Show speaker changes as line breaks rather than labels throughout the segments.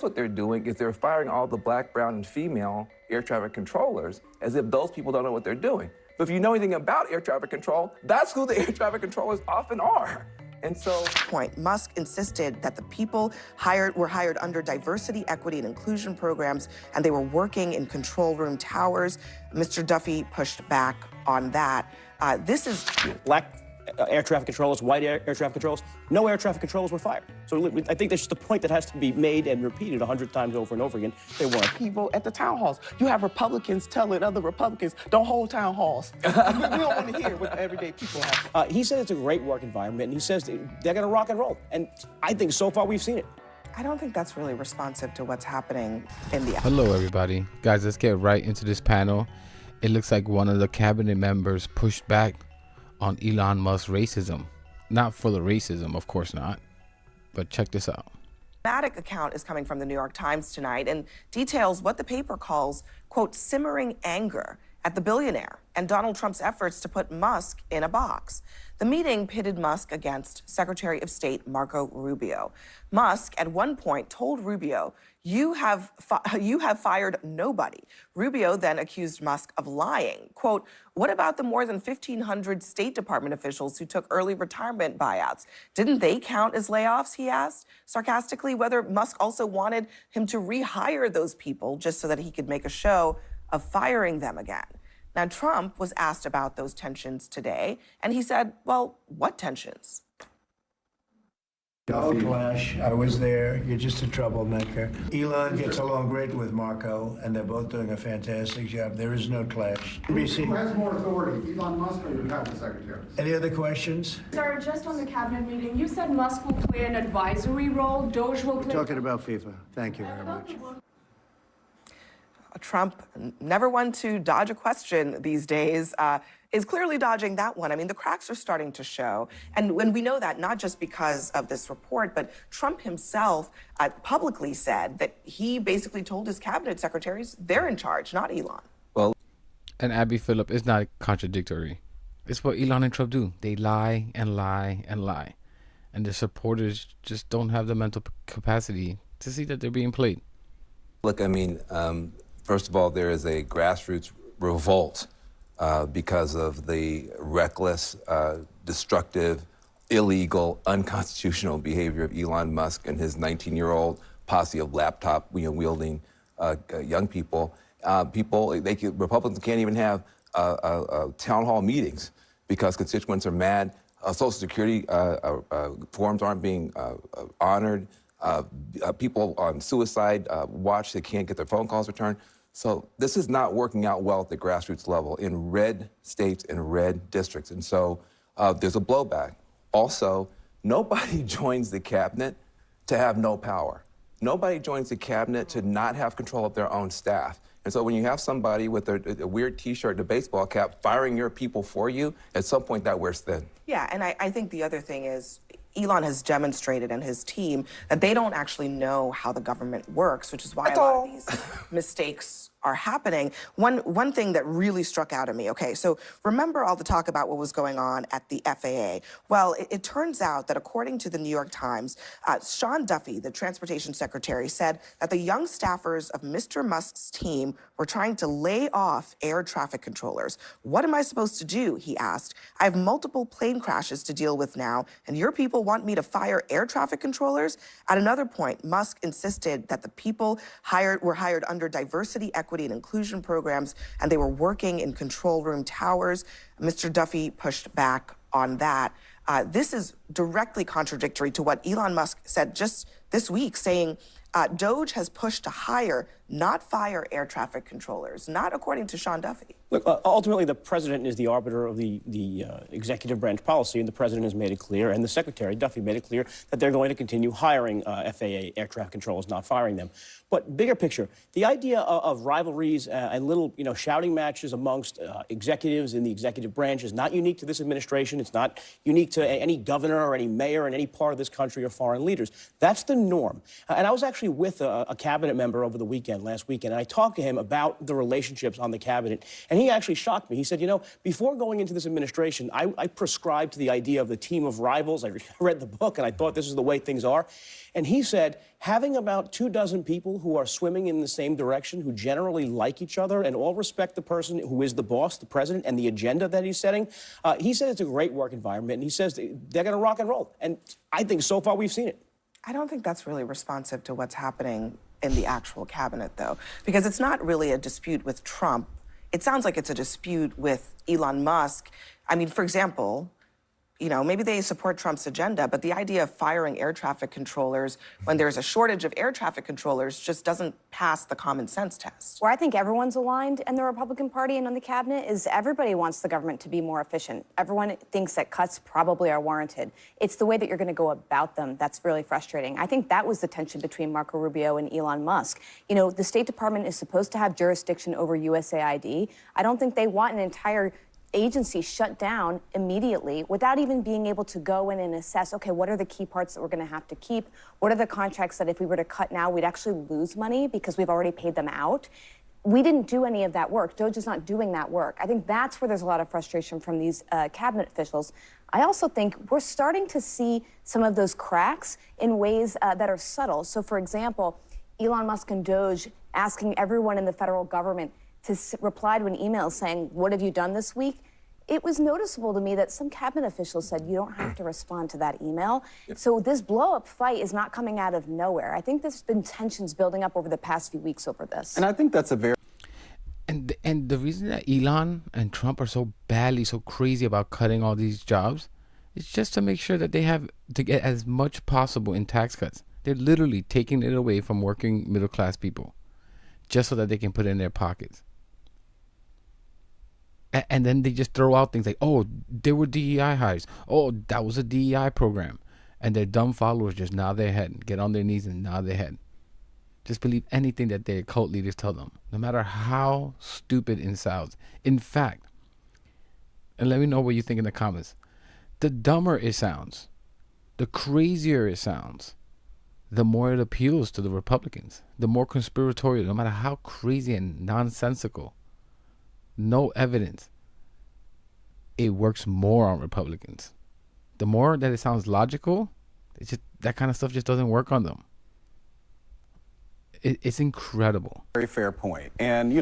guess what they're doing is they're firing all the black, brown, and female air traffic controllers as if those people don't know what they're doing. But if you know anything about air traffic control, that's who the air traffic controllers often are. And so,
Musk insisted that the people were hired under diversity, equity, and inclusion programs, and they were working in control room towers. Mr. Duffy pushed back on that. This is
black air traffic controllers, white air traffic controllers. No air traffic controllers were fired. So I think that's just a point that has to be made and repeated 100 times over and over again. They weren't.
People at the town halls. You have Republicans telling other Republicans, don't hold town halls. We don't want to hear what the everyday people have.
He said it's a great work environment, and he says they're going to rock and roll. And I think so far we've seen it.
I don't think that's really responsive to what's happening in the...
Hello, everybody. Guys, let's get right into this panel. It looks like one of the cabinet members pushed back on Elon Musk's racism. Not full of racism, of course not. But check this out.
Dramatic account is coming from the New York Times tonight and details what the paper calls, quote, simmering anger at the billionaire and Donald Trump's efforts to put Musk in a box. The meeting pitted Musk against Secretary of State Marco Rubio. Musk at one point told Rubio, you have fired nobody. Rubio then accused Musk of lying. Quote, what about the more than 1,500 State Department officials who took early retirement buyouts? Didn't they count as layoffs, he asked, sarcastically, whether Musk also wanted him to rehire those people just so that he could make a show of firing them again. Now, Trump was asked about those tensions today, and he said, well, what tensions?
No clash. I was there. You're just a troublemaker. Elon gets along great with Marco, and they're both doing a fantastic job. There is no clash. NBC.
Who has more authority, Elon Musk or your cabinet secretary?
Any other questions?
Sir, just on the cabinet meeting, you said Musk will play an advisory role, Doge will play...
We're talking about FIFA. Thank you very much.
Trump, never one to dodge a question these days, is clearly dodging that one. I mean, the cracks are starting to show. And when we know that, not just because of this report, but Trump himself publicly said that he basically told his cabinet secretaries they're in charge, not Elon.
well,
And Abby Phillip is not contradictory. It's what Elon and Trump do. They lie and lie and lie. And their supporters just don't have the mental capacity to see that they're being played.
look, I mean, first of all, there is a grassroots revolt because of the reckless, destructive, illegal, unconstitutional behavior of Elon Musk and his 19-year-old posse of laptop wielding young people. Republicans can't even have town hall meetings because constituents are mad. Social Security forms aren't being honored. People on suicide watch, they can't get their phone calls returned. So this is not working out well at the grassroots level in red states and red districts. And so there's a blowback. Also, nobody joins the cabinet to have no power. Nobody joins the cabinet to not have control of their own staff. And so when you have somebody with a weird T-shirt and a baseball cap firing your people for you, at some point that wears thin.
Yeah, and I think the other thing is Elon has demonstrated and his team that they don't actually know how the government works, which is why a lot of these mistakes are happening. One thing that really struck out at me, okay, so remember all the talk about what was going on at the FAA. Well, it turns out that according to the New York Times, Sean Duffy, the transportation secretary, said that the young staffers of Mr. Musk's team were trying to lay off air traffic controllers. What am I supposed to do, he asked. I have multiple plane crashes to deal with now, and your people want me to fire air traffic controllers? At another point, Musk insisted that the people were hired under diversity, equity, and inclusion programs, and they were working in control room towers. Mr. Duffy pushed back on that. This is directly contradictory to what Elon Musk said just this week, saying Doge has pushed to hire, not fire air traffic controllers, not according to Sean Duffy.
Look, ultimately, the president is the arbiter of the executive branch policy, and the president has made it clear, and the secretary, Duffy, made it clear that they're going to continue hiring FAA air traffic controllers, not firing them. But bigger picture, the idea of rivalries and little, shouting matches amongst executives in the executive branch is not unique to this administration. It's not unique to any governor or any mayor in any part of this country or foreign leaders. That's the norm. And I was actually with a cabinet member over the last weekend, and I talked to him about the relationships on the cabinet, and he actually shocked me. He said, before going into this administration, I prescribed to the idea of the team of rivals. I read the book, and I thought this is the way things are. And he said, having about 24 people who are swimming in the same direction, who generally like each other and all respect the person who is the boss, the president, and the agenda that he's setting, he said it's a great work environment, and he says they're going to rock and roll. And I think so far we've seen it.
I don't think that's really responsive to what's happening in the actual cabinet, though, because it's not really a dispute with Trump. It sounds like it's a dispute with Elon Musk. I mean, for example, maybe they support Trump's agenda, but the idea of firing air traffic controllers when there's a shortage of air traffic controllers just doesn't pass the common sense test.
Where I think everyone's aligned in the Republican Party and on the cabinet is everybody wants the government to be more efficient. Everyone thinks that cuts probably are warranted. It's the way that you're going to go about them that's really frustrating. I think that was the tension between Marco Rubio and Elon Musk. The State Department is supposed to have jurisdiction over USAID. I don't think they want an entire agency shut down immediately without even being able to go in and assess, okay, what are the key parts that we're going to have to keep? What are the contracts that if we were to cut now, we'd actually lose money because we've already paid them out? We didn't do any of that work. DOJ is not doing that work. I think that's where there's a lot of frustration from these cabinet officials. I also think we're starting to see some of those cracks in ways that are subtle. So, for example, Elon Musk and DOJ asking everyone in the federal government to reply to an email saying, what have you done this week? It was noticeable to me that some cabinet officials said, you don't have to respond to that email. Yep. So this blow-up fight is not coming out of nowhere. I think there's been tensions building up over the past few weeks over this.
And I think that's a very...
And the reason that Elon and Trump are so crazy about cutting all these jobs is just to make sure that they have to get as much possible in tax cuts. They're literally taking it away from working middle-class people just so that they can put it in their pockets. And then they just throw out things like, oh, there were DEI hires. Oh, that was a DEI program. And their dumb followers just nod their head, get on their knees and nod their head. Just believe anything that their cult leaders tell them, no matter how stupid it sounds. In fact, and let me know what you think in the comments, the dumber it sounds, the crazier it sounds, the more it appeals to the Republicans, the more conspiratorial, no matter how crazy and nonsensical. No evidence. It works more on Republicans. The more that it sounds logical, it's just that kind of stuff just doesn't work on them. It's incredible.
Very fair point. And,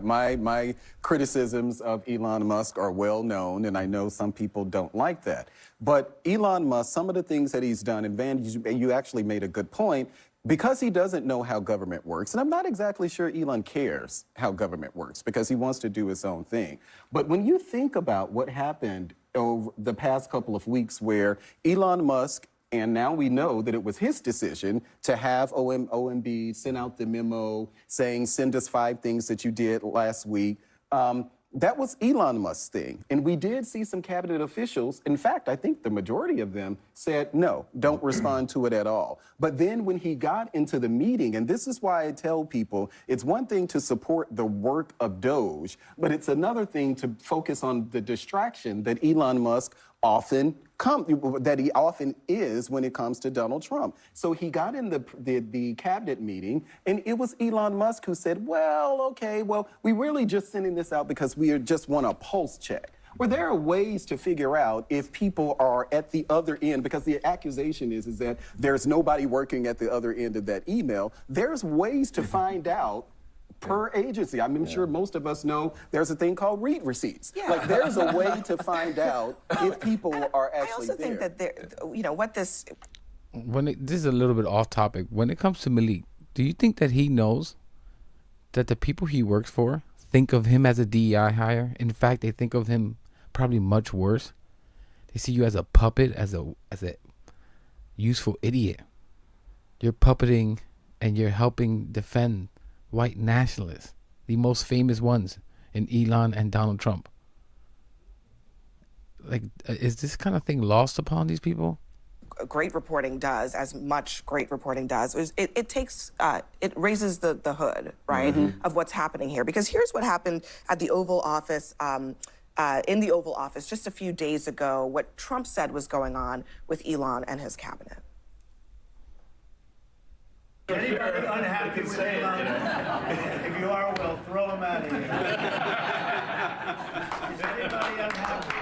my criticisms of Elon Musk are well known, and I know some people don't like that. But Elon Musk, some of the things that he's done, and Van, you actually made a good point, because he doesn't know how government works, and I'm not exactly sure Elon cares how government works because he wants to do his own thing. But when you think about what happened over the past couple of weeks where Elon Musk, and now we know that it was his decision to have OMB send out the memo saying, send us 5 things that you did last week. That was Elon Musk's thing. And we did see some cabinet officials, in fact, I think the majority of them said, no, don't respond to it at all. But then when he got into the meeting, and this is why I tell people, it's one thing to support the work of DOJ, but it's another thing to focus on the distraction that Elon Musk often is when it comes to Donald Trump. So he got in the cabinet meeting, and it was Elon Musk who said, we really just sending this out because we just want a pulse check. Well, there are ways to figure out if people are at the other end, because the accusation is that there's nobody working at the other end of that email. There's ways to find out per agency. I'm sure most of us know there's a thing called read receipts. Yeah. Like there's a way to find out if people are actually there.
I also think that
this is a little bit off topic. When it comes to Malik, do you think that he knows that the people he works for think of him as a DEI hire? In fact, they think of him probably much worse. They see you as a puppet, as a useful idiot. You're puppeting and you're helping defend white nationalists, the most famous ones in Elon and Donald Trump. Like, is this kind of thing lost upon these people?
Great reporting does, as much great reporting does, is it raises the hood, right, of what's happening here. Because here's what happened at the Oval Office, in the Oval Office just a few days ago, what Trump said was going on with Elon and his cabinet.
Anybody unhappy with Elon? If you are, well, throw him out of here. Is anybody unhappy?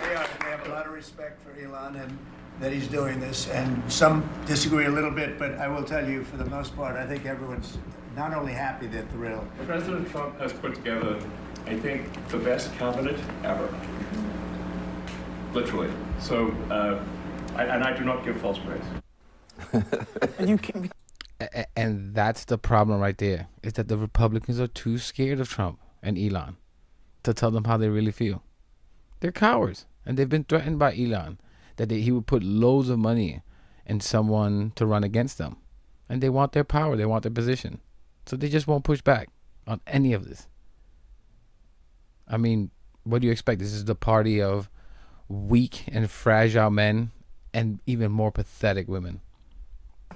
They have a lot of respect for Elon and that he's doing this, and some disagree a little bit, but I will tell you, for the most part, I think everyone's not only happy, they're thrilled.
President Trump has put together, I think, the best cabinet ever. Literally. So, and I do not give false praise.
And that's the problem right there, is that the Republicans are too scared of Trump and Elon to tell them how they really feel. They're cowards, and they've been threatened by Elon that he would put loads of money in someone to run against them. And they want their power, they want their position. So they just won't push back on any of this. I mean, what do you expect? This is the party of weak and fragile men and even more pathetic women.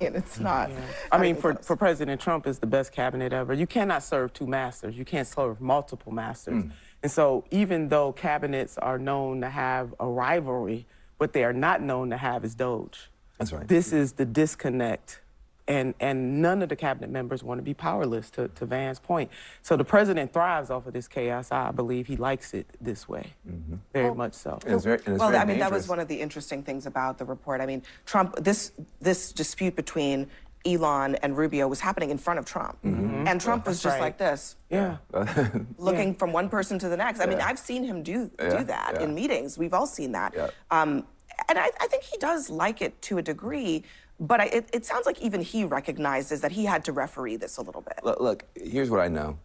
And it's not.
Yeah. I mean, for President Trump, it's the best cabinet ever. You cannot serve two masters. You can't serve multiple masters. And so even though cabinets are known to have a rivalry, what they are not known to have is Doge.
That's right.
This is the disconnect. And none of the cabinet members want to be powerless, to Van's point. So the president thrives off of this chaos. I believe he likes it this way, very much so.
And it's very
Well, I mean, that was
dangerous.
one of the interesting things about the report. I mean, Trump, this dispute between Elon and Rubio was happening in front of Trump. And Trump was just like this, looking from one person to the next. I mean, I've seen him do that in meetings. We've all seen that. And I think he does like it to a degree, but it sounds like even he recognizes that he had to referee this a little bit.
Look, here's what I know.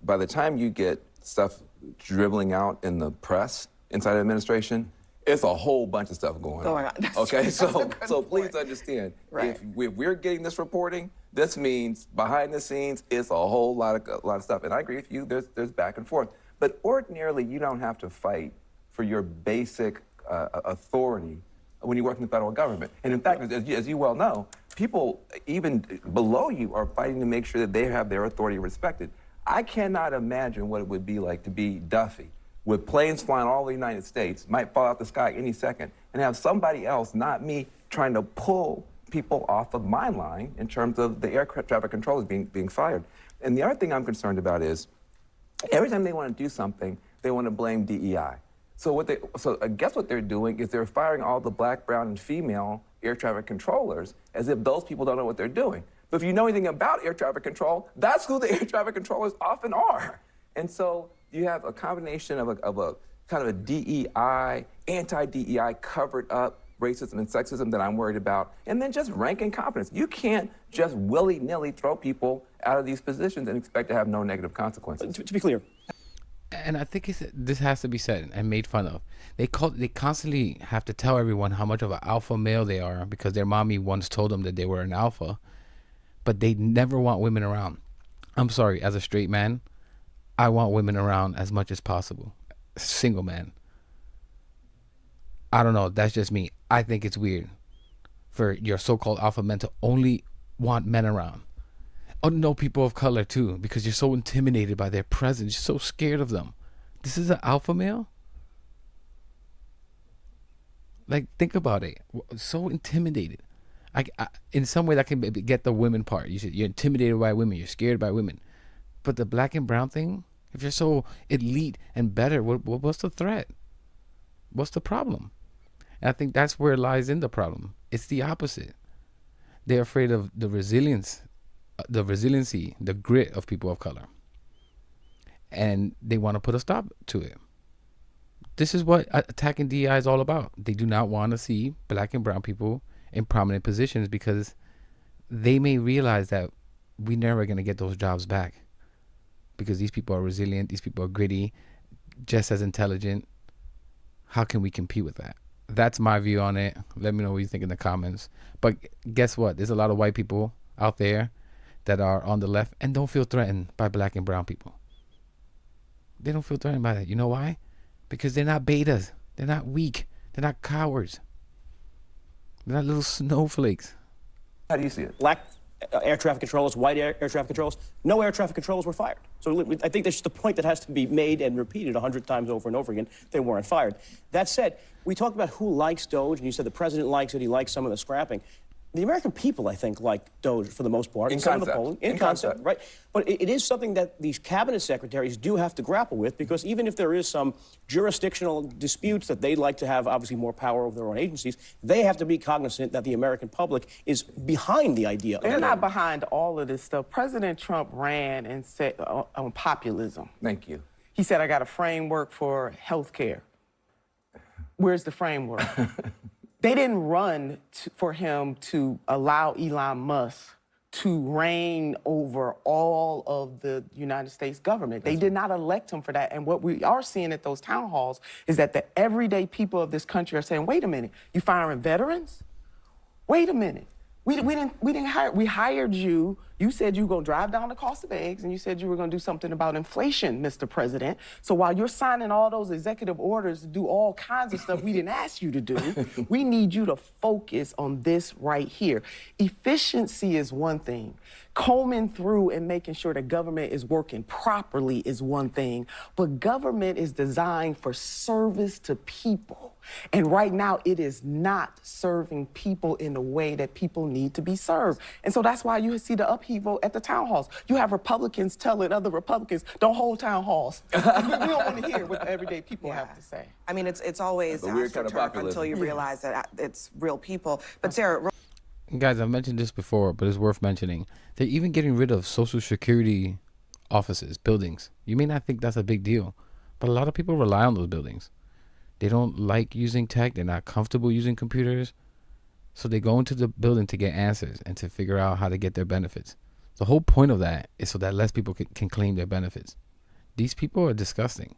By the time you get stuff dribbling out in the press inside the administration, it's a whole bunch of stuff going on.
That's
Okay,
true.
so please understand,
Right.
if we're getting this reporting, this means behind the scenes it's a whole lot of stuff. And I agree with you. There's back and forth. But ordinarily, you don't have to fight for your basic authority when you work in the federal government. And in fact, as you well know, people even below you are fighting to make sure that they have their authority respected. I cannot imagine what it would be like to be Duffy, with planes flying all over the United States, might fall out the sky any second, and have somebody else, not me, trying to pull people off of my line in terms of the air traffic controllers being fired. And the other thing I'm concerned about is, every time they want to do something, they want to blame DEI. So I guess what they're doing is they're firing all the black, brown, and female air traffic controllers as if those people don't know what they're doing. But if you know anything about air traffic control, that's who the air traffic controllers often are. And so you have a combination of a kind of a DEI, anti-DEI covered up racism and sexism that I'm worried about, and then just rank incompetence. You can't just willy-nilly throw people out of these positions and expect to have no negative consequences.
To be clear.
And I think this has to be said and made fun of. They constantly have to tell everyone how much of an alpha male they are because their mommy once told them that they were an alpha, but they never want women around. I'm sorry, as a straight man, I want women around as much as possible. Single man. I don't know, that's just me. I think it's weird for your so-called alpha men to only want men around. Oh, no, people of color too, because you're so intimidated by their presence. You're so scared of them. This is an alpha male? Like, think about it. So intimidated. In some way, that can get the women part. You're intimidated by women. You're scared by women. But the black and brown thing, if you're so elite and better, what's the threat? What's the problem? And I think that's where lies in the problem. It's the opposite. They're afraid of the resiliency, the grit of people of color. And they want to put a stop to it. This is what attacking DEI is all about. They do not want to see black and brown people in prominent positions because they may realize that we're never going to get those jobs back because these people are resilient, these people are gritty, just as intelligent. How can we compete with that? That's my view on it. Let me know what you think in the comments. But guess what? There's a lot of white people out there that are on the left and don't feel threatened by black and brown people. They don't feel threatened by that. You know why? Because they're not betas. They're not weak. They're not cowards. They're not little snowflakes.
How do you see it?
air traffic controllers, white air traffic controllers. No air traffic controllers were fired. So I think that's just a point that has to be made and repeated 100 times over and over again. They weren't fired. That said, we talked about who likes DOGE, and you said the president likes it. He likes some of the scrapping. The American people, I think, like DOGE for the most part.
In
some
concept.
of the polling, in concept, right? But it is something that these cabinet secretaries do have to grapple with, because even if there is some jurisdictional disputes that they'd like to have, obviously, more power over their own agencies, they have to be cognizant that the American public is behind the idea.
They're not behind all of this stuff. President Trump ran and said on populism.
Thank you.
He said, I got a framework for health care. Where's the framework? They didn't run for him to allow Elon Musk to reign over all of the United States government. They did not elect him for that. And what we are seeing at those town halls is that the everyday people of this country are saying, wait a minute, you firing veterans? Wait a minute. We didn't hire, we hired you. You said you were going to drive down the cost of eggs, and you said you were going to do something about inflation, Mr. President. So while you're signing all those executive orders to do all kinds of stuff we didn't ask you to do, we need you to focus on this right here. Efficiency is one thing. Combing through and making sure the government is working properly is one thing, but government is designed for service to people. And right now, it is not serving people in the way that people need to be served. And so that's why you see the upheaval at the town halls. You have Republicans telling other Republicans, don't hold town halls. We don't want to hear what the everyday people have to say.
I mean, it's always
a weird kind of
astroturf
populism.
until you realize that it's real people. But Sarah,
Guys, I've mentioned this before, but it's worth mentioning. They're even getting rid of Social Security offices, buildings. You may not think that's a big deal, but a lot of people rely on those buildings. They don't like using tech. They're not comfortable using computers. So they go into the building to get answers and to figure out how to get their benefits. The whole point of that is so that less people can claim their benefits. These people are disgusting.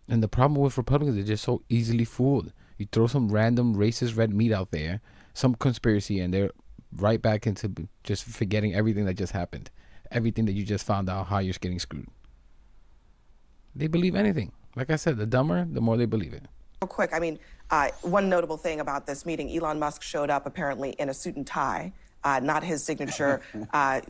And the problem with Republicans, they're just so easily fooled. You throw some random racist red meat out there, some conspiracy, and they're right back into just forgetting everything that just happened. Everything that you just found out, how you're getting screwed. They believe anything. Like I said, the dumber, the more they believe it.
real quick, I mean, one notable thing about this meeting, Elon Musk showed up apparently in a suit and tie, not his signature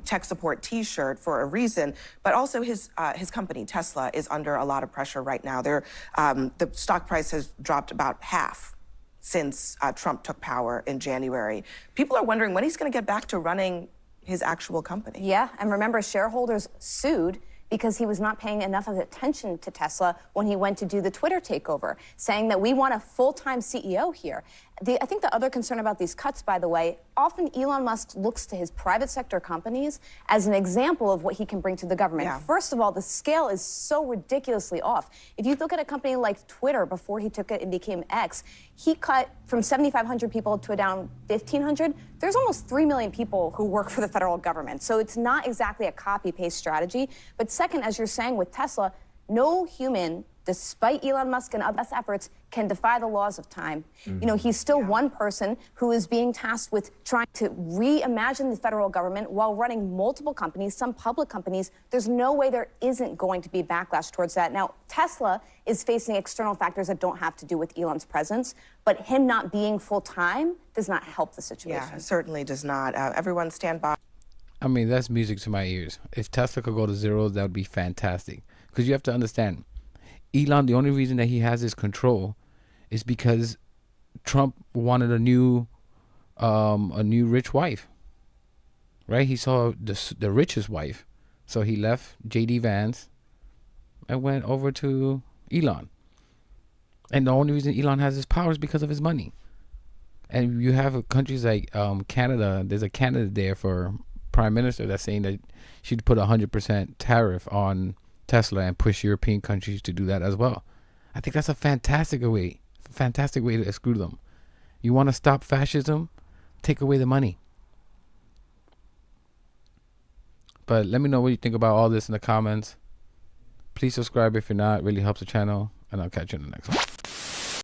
tech support T-shirt for a reason, but also his company, Tesla, is under a lot of pressure right now. The stock price has dropped about half since Trump took power in January. People are wondering when he's going to get back to running his actual company.
Yeah, and remember, shareholders sued because he was not paying enough of attention to Tesla when he went to do the Twitter takeover, saying that we want a full-time CEO here. I think the other concern about these cuts, by the way, often Elon Musk looks to his private sector companies as an example of what he can bring to the government.
Yeah.
First of all, the scale is so ridiculously off. If you look at a company like Twitter before he took it and became X, he cut from 7,500 people to down 1,500. There's almost 3 million people who work for the federal government. So it's not exactly a copy-paste strategy. But second, as you're saying with Tesla, no human, despite Elon Musk and other efforts, can defy the laws of time. Mm-hmm. You know, he's still one person who is being tasked with trying to reimagine the federal government while running multiple companies, some public companies. There's no way there isn't going to be backlash towards that. Now, Tesla is facing external factors that don't have to do with Elon's presence, but him not being full-time does not help the situation.
Yeah, it certainly does not. Everyone stand by.
I mean, that's music to my ears. If Tesla could go to zero, that would be fantastic. Because you have to understand, Elon, the only reason that he has his control is because Trump wanted a new rich wife, right? He saw the richest wife, so he left J.D. Vance and went over to Elon. And the only reason Elon has his power is because of his money. And you have countries like Canada. There's a candidate there for prime minister that's saying that she'd put 100% tariff on Tesla and push European countries to do that as well. I think that's a fantastic way to screw them. You want to stop fascism? Take away the money. But let me know what you think about all this in the comments. Please subscribe if you're not. It really helps the channel. And I'll catch you in the next one.